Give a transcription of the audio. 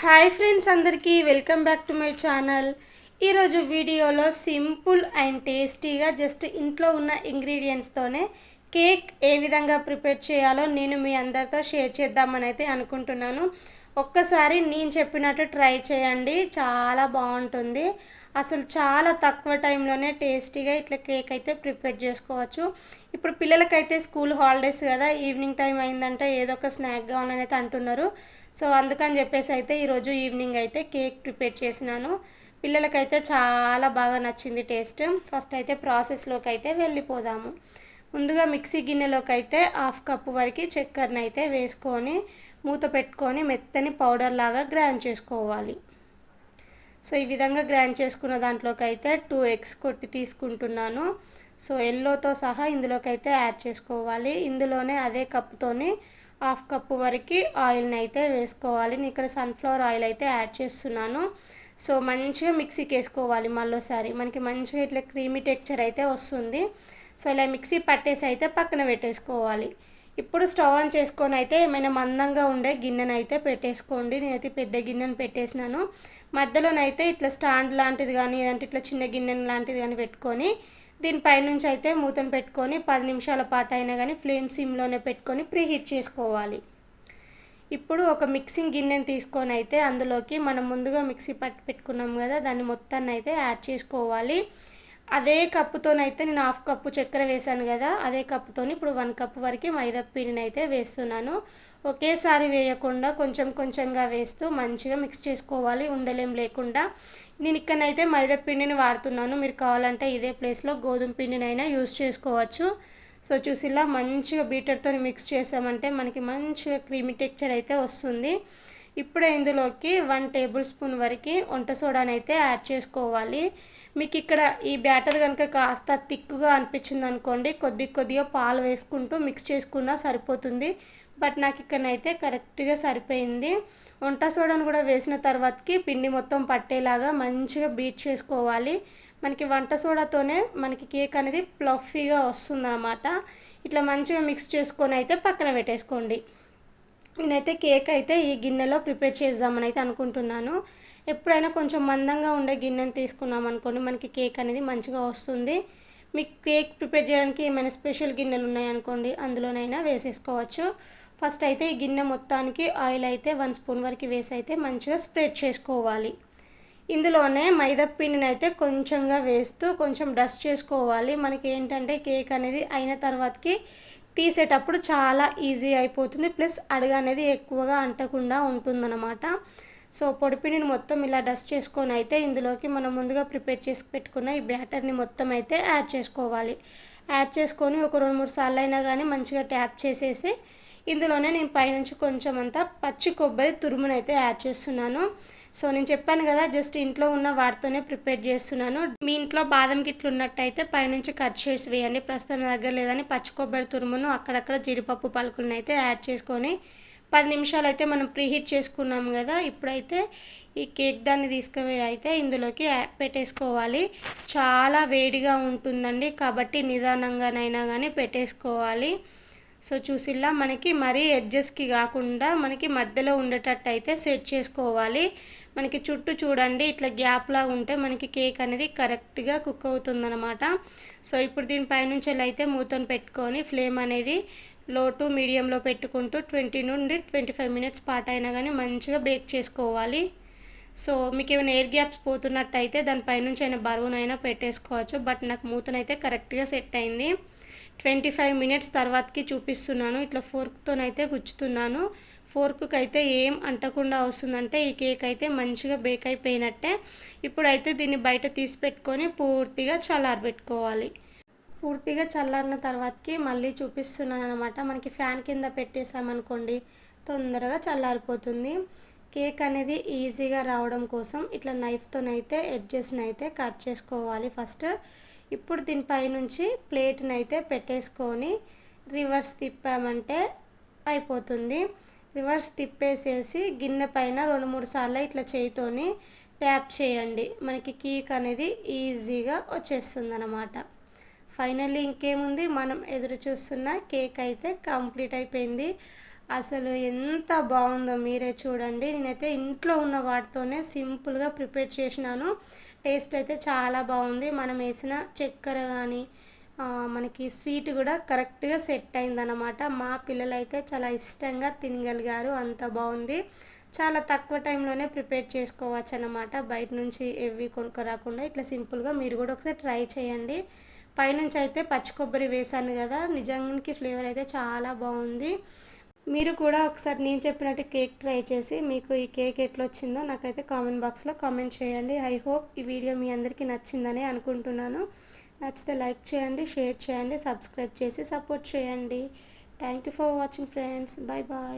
Hi friends, అందరికీ welcome back to my channel. ఈరోజు వీడియోలో సింపుల్ అండ్ టేస్టీగా జస్ట్ ఇంట్లో ఉన్న ఇంగ్రీడియంట్స్తోనే కేక్ ఏ విధంగా ప్రిపేర్ చేయాలో నేను మీ అందరితో షేర్ చేద్దామని అయితే అనుకుంటున్నాను. ఒక్కసారి నేను చెప్పినట్టు ట్రై చేయండి, చాలా బాగుంటుంది. అసలు చాలా తక్కువ టైంలోనే టేస్టీగా ఇట్లా కేక్ అయితే ప్రిపేర్ చేసుకోవచ్చు. ఇప్పుడు పిల్లలకైతే స్కూల్ హాలిడేస్ కదా, ఈవినింగ్ టైం అయిందంటే ఏదో ఒక స్నాక్ కావాలని అయితే అంటున్నారు. సో అందుకని చెప్పేసి అయితే ఈరోజు ఈవినింగ్ అయితే కేక్ ప్రిపేర్ చేసినాను. పిల్లలకైతే చాలా బాగా నచ్చింది టేస్ట్. ఫస్ట్ అయితే ప్రాసెస్లోకి అయితే వెళ్ళిపోదాము. ముందుగా మిక్సీ గిన్నెలోకి అయితే 1/2 కప్పు వరకు చక్కెరని అయితే వేసుకొని మూత పెట్టుకొని మెత్తని పౌడర్ లాగా గ్రైండ్ చేసుకోవాలి. సో ఈ విధంగా గ్రైండ్ చేసుకున్న దాంట్లోకి అయితే 2 ఎగ్స్ కొట్టి తీసుకుంటున్నాను. సో ఎల్లోతో సహా ఇందులోకి అయితే యాడ్ చేసుకోవాలి. ఇందులోనే అదే కప్పుతోని 1/2 కప్పు వరకు ఆయిల్ని అయితే వేసుకోవాలి. నేను ఇక్కడ సన్ఫ్లవర్ ఆయిల్ అయితే యాడ్ చేస్తున్నాను. సో మంచిగా మిక్సీకి వేసుకోవాలి. మళ్ళీసారి మనకి మంచిగా ఇట్లా క్రీమీ టెక్చర్ అయితే వస్తుంది. సో ఇలా మిక్సీ పట్టేసి అయితే పక్కన పెట్టేసుకోవాలి. ఇప్పుడు స్టవ్ ఆన్ చేసుకొని అయితే ఏమైనా మందంగా ఉండే గిన్నెను అయితే పెట్టేసుకోండి. నేనైతే పెద్ద గిన్నెను పెట్టేసినాను. మధ్యలోనైతే ఇట్లా స్టాండ్ లాంటిది కానీ లేదంటే ఇట్లా చిన్న గిన్నె లాంటిది కానీ పెట్టుకొని దీనిపైనుంచి అయితే మూతను పెట్టుకొని 10 నిమిషాల పాటు అయినా కానీ ఫ్లేమ్ సిమ్లోనే పెట్టుకొని ప్రీహీట్ చేసుకోవాలి. ఇప్పుడు ఒక మిక్సింగ్ గిన్నెని తీసుకొని అయితే అందులోకి మనం ముందుగా మిక్సీ పట్టి పెట్టుకున్నాం కదా, దాన్ని మొత్తాన్ని అయితే యాడ్ చేసుకోవాలి. అదే కప్పుతోనైతే నేను 1/2 కప్పు చక్కెర వేసాను కదా, అదే కప్పుతో ఇప్పుడు 1 కప్పు వరకు మైదా పిండిని అయితే వేస్తున్నాను. ఒకేసారి వేయకుండా కొంచెం కొంచెంగా వేస్తూ మంచిగా మిక్స్ చేసుకోవాలి, ఉండలేం లేకుండా. నేను ఇక్కడనైతే మైదా పిండిని వాడుతున్నాను. మీరు కావాలంటే ఇదే ప్లేస్లో గోధుమ పిండినైనా యూస్ చేసుకోవచ్చు. సో చూసి ఇలా మంచిగా బీటర్తో మిక్స్ చేసామంటే మనకి మంచిగా క్రీమీ టెక్చర్ అయితే వస్తుంది. ఇప్పుడు ఇందులోకి 1 టేబుల్ స్పూన్ వరకు వంట సోడాని అయితే యాడ్ చేసుకోవాలి. మీకు ఇక్కడ ఈ బ్యాటర్ కనుక కాస్త థిక్గా అనిపించింది అనుకోండి, కొద్దిగా పాలు వేసుకుంటూ మిక్స్ చేసుకున్నా సరిపోతుంది. బట్ నాకు ఇక్కడనైతే కరెక్ట్గా సరిపోయింది. వంట సోడాను కూడా వేసిన తర్వాతకి పిండి మొత్తం పట్టేలాగా మంచిగా బీట్ చేసుకోవాలి. మనకి వంట సోడాతోనే మనకి కేక్ అనేది ప్లఫీగా వస్తుందన్నమాట. ఇట్లా మంచిగా మిక్స్ చేసుకొని అయితే పక్కన పెట్టేసుకోండి. నేనైతే కేక్ అయితే ఈ గిన్నెలో ప్రిపేర్ చేద్దామని అయితే అనుకుంటున్నాను. ఎప్పుడైనా కొంచెం మందంగా ఉండే గిన్నెని తీసుకున్నాం అనుకోండి, మనకి కేక్ అనేది మంచిగా వస్తుంది. మీకు కేక్ ప్రిపేర్ చేయడానికి ఏమైనా స్పెషల్ గిన్నెలు ఉన్నాయనుకోండి, అందులోనైనా వేసేసుకోవచ్చు. ఫస్ట్ అయితే ఈ గిన్నె మొత్తానికి ఆయిల్ అయితే 1 స్పూన్ వరకు వేసి అయితే మంచిగా స్ప్రెడ్ చేసుకోవాలి. ఇందులోనే మైదా పిండిని అయితే కొంచెంగా వేస్తూ కొంచెం డస్ట్ చేసుకోవాలి. మనకి ఏంటంటే కేక్ అనేది అయిన తర్వాతకి తీసేటప్పుడు చాలా ఈజీ అయిపోతుంది, ప్లస్ అడుగు అనేది ఎక్కువగా అంటకుండా ఉంటుందన్నమాట. సో పొడిపిండిని మొత్తం ఇలా డస్ట్ చేసుకొని అయితే ఇందులోకి మనం ముందుగా ప్రిపేర్ చేసి పెట్టుకున్న ఈ బ్యాటర్ని మొత్తం అయితే యాడ్ చేసుకోవాలి. యాడ్ చేసుకొని ఒక 2-3 సార్లు అయినా కానీ మంచిగా ట్యాప్ చేసేసి ఇందులోనే నేను పైనుంచి కొంచెం అంతా పచ్చి కొబ్బరి తురుమునైతే యాడ్ చేస్తున్నాను. సో నేను చెప్పాను కదా, జస్ట్ ఇంట్లో ఉన్న వాటితోనే ప్రిపేర్ చేస్తున్నాను. మీ ఇంట్లో బాదం గిట్లు ఉన్నట్టయితే పైనుంచి కట్ చేసి వేయండి. ప్రస్తుతం నా దగ్గర లేదని పచ్చి కొబ్బరి తురుమును అక్కడక్కడ జీడిపప్పు పలుకులను అయితే యాడ్ చేసుకొని 10 నిమిషాలు అయితే మనం ప్రీహీట్ చేసుకున్నాము కదా, ఇప్పుడైతే ఈ కేక్ దాన్ని తీసుకుపోయి అయితే ఇందులోకి పెట్టేసుకోవాలి. చాలా వేడిగా ఉంటుందండి, కాబట్టి నిదానంగానైనా కానీ పెట్టేసుకోవాలి. సో చూసిలా మనకి మరీ ఎడ్జెస్కి కాకుండా మనకి మధ్యలో ఉండేటట్టు అయితే సెట్ చేసుకోవాలి. మనకి చుట్టూ చూడండి ఇట్లా గ్యాప్లా ఉంటే మనకి కేక్ అనేది కరెక్ట్గా కుక్ అవుతుందన్నమాట. సో ఇప్పుడు దీనిపైనుంచి అయితే మూతను పెట్టుకొని ఫ్లేమ్ అనేది లో టు మీడియంలో పెట్టుకుంటూ 20 నుండి 25 మినిట్స్ పాటు అయినా కానీ మంచిగా బేక్ చేసుకోవాలి. సో మీకు ఏమైనా ఎయిర్ గ్యాప్స్ పోతున్నట్టయితే దానిపైనుంచి అయినా బరువునైనా పెట్టేసుకోవచ్చు. బట్ నాకు మూతనైతే కరెక్ట్గా సెట్ అయింది. 25 మినిట్స్ తర్వాతకి చూపిస్తున్నాను. ఇట్లా ఫోర్క్తోనైతే గుచ్చుతున్నాను. ఫోర్క్కి అయితే ఏం అంటకుండా వస్తుందంటే ఈ కేక్ అయితే మంచిగా బేక్ అయిపోయినట్టే. ఇప్పుడైతే దీన్ని బయట తీసి పెట్టుకొని పూర్తిగా చల్లారబెట్టుకోవాలి. పూర్తిగా చల్లారిన తర్వాతకి మళ్ళీ చూపిస్తున్నాను అనమాట. మనకి ఫ్యాన్ కింద పెట్టేసామనుకోండి తొందరగా చల్లారిపోతుంది. కేక్ అనేది ఈజీగా రావడం కోసం ఇట్లా నైఫ్తోనైతే ఎడ్జెస్ని అయితే కట్ చేసుకోవాలి ఫస్ట్. ఇప్పుడు దీనిపైనుంచి ప్లేట్ని అయితే పెట్టేసుకొని రివర్స్ తిప్పామంటే అయిపోతుంది. రివర్స్ తిప్పేసేసి గిన్నె పైన 2-3 సార్లు ఇట్లా చేయితోని ట్యాప్ చేయండి. మనకి కేక్ అనేది ఈజీగా వచ్చేస్తుంది అన్నమాట. ఫైనల్లీ ఇంకేముంది, మనం ఎదురు చూస్తున్న కేక్ అయితే కంప్లీట్ అయిపోయింది. అసలు ఎంత బాగుందో మీరే చూడండి. నేనైతే ఇంట్లో ఉన్న వాటితోనే సింపుల్గా ప్రిపేర్ చేసినాను. టేస్ట్ అయితే చాలా బాగుంది. మనం వేసిన చక్కెర కానీ మనకి స్వీట్ కూడా కరెక్ట్గా సెట్ అయిందనమాట. మా పిల్లలైతే చాలా ఇష్టంగా తినగలిగారు, అంత బాగుంది. చాలా తక్కువ టైంలోనే ప్రిపేర్ చేసుకోవచ్చు అనమాట. బయట నుంచి ఏవి కొనుక్కరాకుండా ఇట్లా సింపుల్గా మీరు కూడా ఒకసారి ట్రై చేయండి. పైనుంచి అయితే పచ్చి కొబ్బరి వేసాను కదా, నిజానికి ఫ్లేవర్ అయితే చాలా బాగుంది. మీరు కూడా ఒకసారి నేను చెప్పినట్టు కేక్ ట్రై చేసి మీకు ఈ కేక్ ఎట్లా వచ్చిందో నాకైతే కామెంట్ బాక్స్లో కామెంట్ చేయండి. ఐ హోప్ ఈ వీడియో మీ అందరికీ నచ్చిందని అనుకుంటున్నాను. నచ్చితే లైక్ చేయండి, షేర్ చేయండి, సబ్స్క్రైబ్ చేసి సపోర్ట్ చేయండి. Thank you for watching friends. Bye bye.